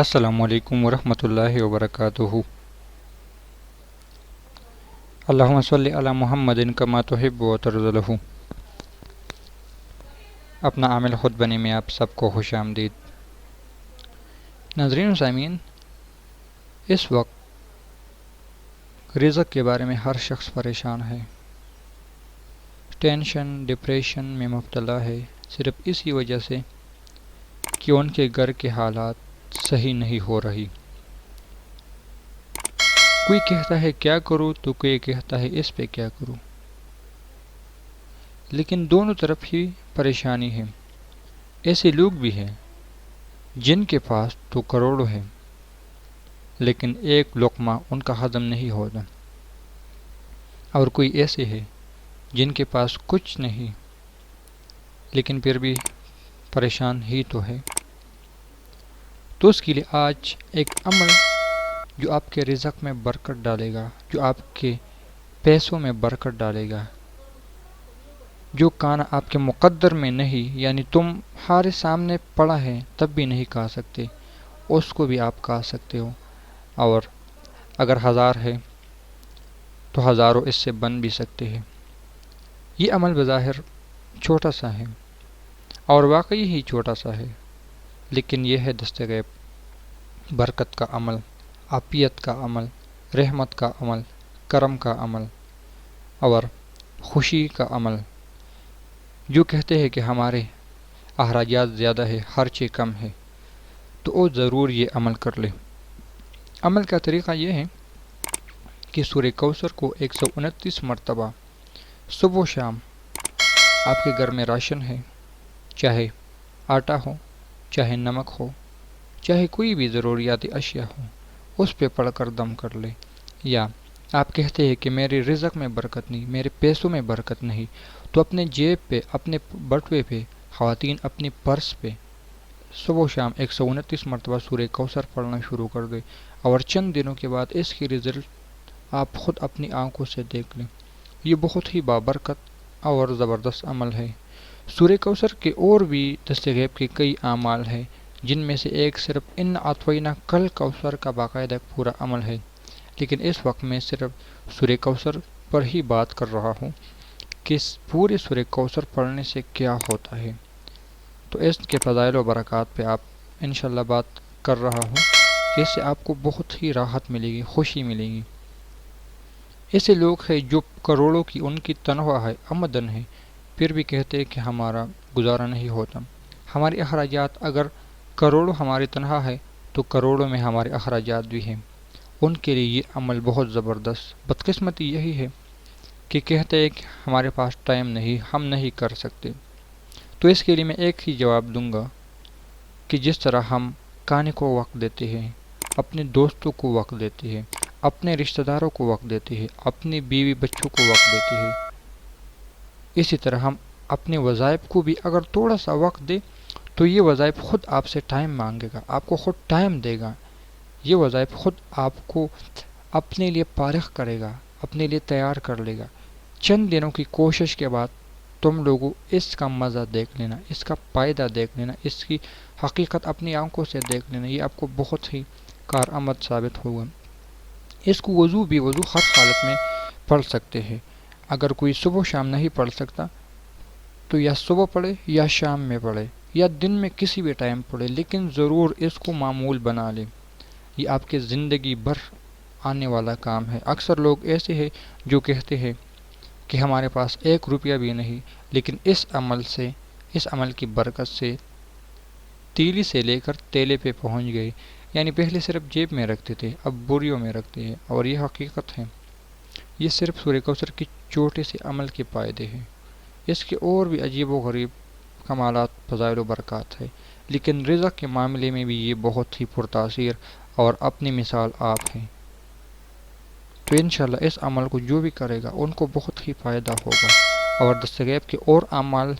السلام علیکم ورحمۃ اللہ وبرکاتہ۔ اللہم صلی علی محمد کما تحب و ترضى۔ اپنا عامل خود بنے میں آپ سب کو خوش آمدید۔ ناظرین و سامعین، اس وقت رزق کے بارے میں ہر شخص پریشان ہے، ٹینشن ڈپریشن میں مبتلا ہے، صرف اسی وجہ سے کہ ان کے گھر کے حالات صحیح نہیں ہو رہی۔ کوئی کہتا ہے کیا کروں تو کوئی کہتا ہے اس پہ کیا کروں، لیکن دونوں طرف ہی پریشانی ہے۔ ایسے لوگ بھی ہیں جن کے پاس تو کروڑوں ہیں لیکن ایک لقمہ ان کا ہضم نہیں ہوتا، اور کوئی ایسے ہے جن کے پاس کچھ نہیں لیکن پھر بھی پریشان ہی تو ہے۔ تو اس کے لیے آج ایک عمل جو آپ کے رزق میں برکت ڈالے گا، جو آپ کے پیسوں میں برکت ڈالے گا، جو کھانا آپ کے مقدر میں نہیں، یعنی تمہارے سامنے پڑا ہے تب بھی نہیں کھا سکتے، اس کو بھی آپ کھا سکتے ہو، اور اگر 1000 ہے تو ہزاروں اس سے بن بھی سکتے ہیں۔ یہ عمل بظاہر چھوٹا سا ہے اور واقعی ہی چھوٹا سا ہے، لیکن یہ ہے دست غیب، برکت کا عمل، عافیت کا عمل، رحمت کا عمل، کرم کا عمل اور خوشی کا عمل۔ جو کہتے ہیں کہ ہمارے اخراجات زیادہ ہے، خرچے کم ہے، تو وہ ضرور یہ عمل کر لے۔ عمل کا طریقہ یہ ہے کہ سورہ کوثر کو 129 مرتبہ صبح و شام آپ کے گھر میں راشن ہے، چاہے آٹا ہو، چاہے نمک ہو، چاہے کوئی بھی ضروریاتی اشیاء ہو، اس پہ پڑھ کر دم کر لے۔ یا آپ کہتے ہیں کہ میرے رزق میں برکت نہیں، میرے پیسوں میں برکت نہیں، تو اپنے جیب پہ، اپنے بٹوے پہ، خواتین اپنی پرس پہ صبح و شام 129 مرتبہ سورہ کوثر پڑھنا شروع کر دے، اور چند دنوں کے بعد اس کی رزلٹ آپ خود اپنی آنکھوں سے دیکھ لیں۔ یہ بہت ہی بابرکت اور زبردست عمل ہے۔ سورہ کوثر کے اور بھی دست غیب کے کئی اعمال ہیں، جن میں سے ایک صرف ان اعطیناک کل کوثر کا باقاعدہ پورا عمل ہے، لیکن اس وقت میں صرف سورہ کوثر پر ہی بات کر رہا ہوں کہ پورے سورہ کوثر پڑھنے سے کیا ہوتا ہے۔ تو اس کے فضائل و برکات پہ آپ انشاءاللہ بات کر رہا ہوں، جس سے آپ کو بہت ہی راحت ملے گی، خوشی ملے گی۔ ایسے لوگ ہیں جو کروڑوں کی ان کی تنخواہ ہے، آمدن ہے، پھر بھی کہتے ہیں کہ ہمارا گزارا نہیں ہوتا۔ ہمارے اخراجات اگر کروڑوں ہماری تنخواہ ہے تو کروڑوں میں ہمارے اخراجات بھی ہیں۔ ان کے لیے یہ عمل بہت زبردست۔ بدقسمتی یہی ہے کہ کہتے ہیں کہ ہمارے پاس ٹائم نہیں، ہم نہیں کر سکتے۔ تو اس کے لیے میں ایک ہی جواب دوں گا کہ جس طرح ہم کھانے کو وقت دیتے ہیں، اپنے دوستوں کو وقت دیتے ہیں، اپنے رشتہ داروں کو وقت دیتے ہیں، اپنی بیوی بچوں کو وقت دیتے ہیں، اسی طرح ہم اپنے وظائف کو بھی اگر تھوڑا سا وقت دیں تو یہ وظائف خود آپ سے ٹائم مانگے گا، آپ کو خود ٹائم دے گا۔ یہ وظائف خود آپ کو اپنے لیے فارغ کرے گا، اپنے لیے تیار کر لے گا۔ چند دنوں کی کوشش کے بعد تم لوگوں اس کا مزہ دیکھ لینا، اس کا فائدہ دیکھ لینا، اس کی حقیقت اپنی آنکھوں سے دیکھ لینا، یہ آپ کو بہت ہی کارآمد ثابت ہوگا۔ اس کو وضو ہر حالت میں پڑھ سکتے ہیں۔ اگر کوئی صبح شام نہیں پڑھ سکتا تو یا صبح پڑھے یا شام میں پڑھے یا دن میں کسی بھی ٹائم پڑھے، لیکن ضرور اس کو معمول بنا لے۔ یہ آپ کے زندگی بھر آنے والا کام ہے۔ اکثر لوگ ایسے ہیں جو کہتے ہیں کہ ہمارے پاس 1 روپیہ بھی نہیں، لیکن اس عمل کی برکت سے تیلی سے لے کر تیلے پہ پہنچ گئے، یعنی پہلے صرف جیب میں رکھتے تھے، اب بوریوں میں رکھتے ہیں، اور یہ حقیقت ہے۔ یہ صرف سورہ کوثر کی چھوٹے سے عمل کے فائدے ہیں۔ اس کے اور بھی عجیب و غریب کمالات، فضائل و برکات ہے، لیکن رزق کے معاملے میں بھی یہ بہت ہی پرتاثیر اور اپنی مثال آپ ہیں۔ تو انشاءاللہ اس عمل کو جو بھی کرے گا ان کو بہت ہی فائدہ ہوگا۔ اور دست غیب کے اور اعمال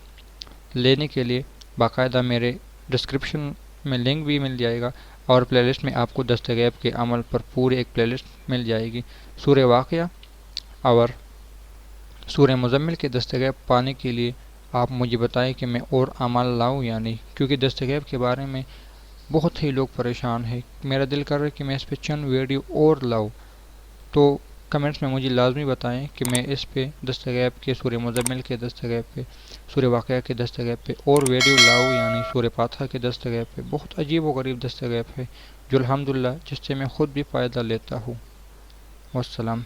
لینے کے لیے باقاعدہ میرے ڈسکرپشن میں لنک بھی مل جائے گا، اور پلے لسٹ میں آپ کو دست غیب کے عمل پر پورے ایک پلے لسٹ مل جائے گی۔ سورہ واقعہ اور سورہ مزمل کے دست غیب پانے کے لیے آپ مجھے بتائیں کہ میں اور اعمال لاؤں یا نہیں، کیونکہ دست غیب کے بارے میں بہت ہی لوگ پریشان ہیں. میرا دل کر رہا ہے کہ میں اس پہ چند ویڈیو اور لاؤں. تو کمنٹس میں مجھے لازمی بتائیں کہ میں اس پہ دستغیب کے سورہ مزمل کے دستغیب پہ، سورہ واقعہ کے دستغیب پہ اور ویڈیو لاؤں، یعنی سورہ فاتحہ کے دستغیب پہ. بہت عجیب و غریب دستغیب ہے جو الحمدللہ جس سے میں خود بھی فائدہ لیتا ہوں. والسلام.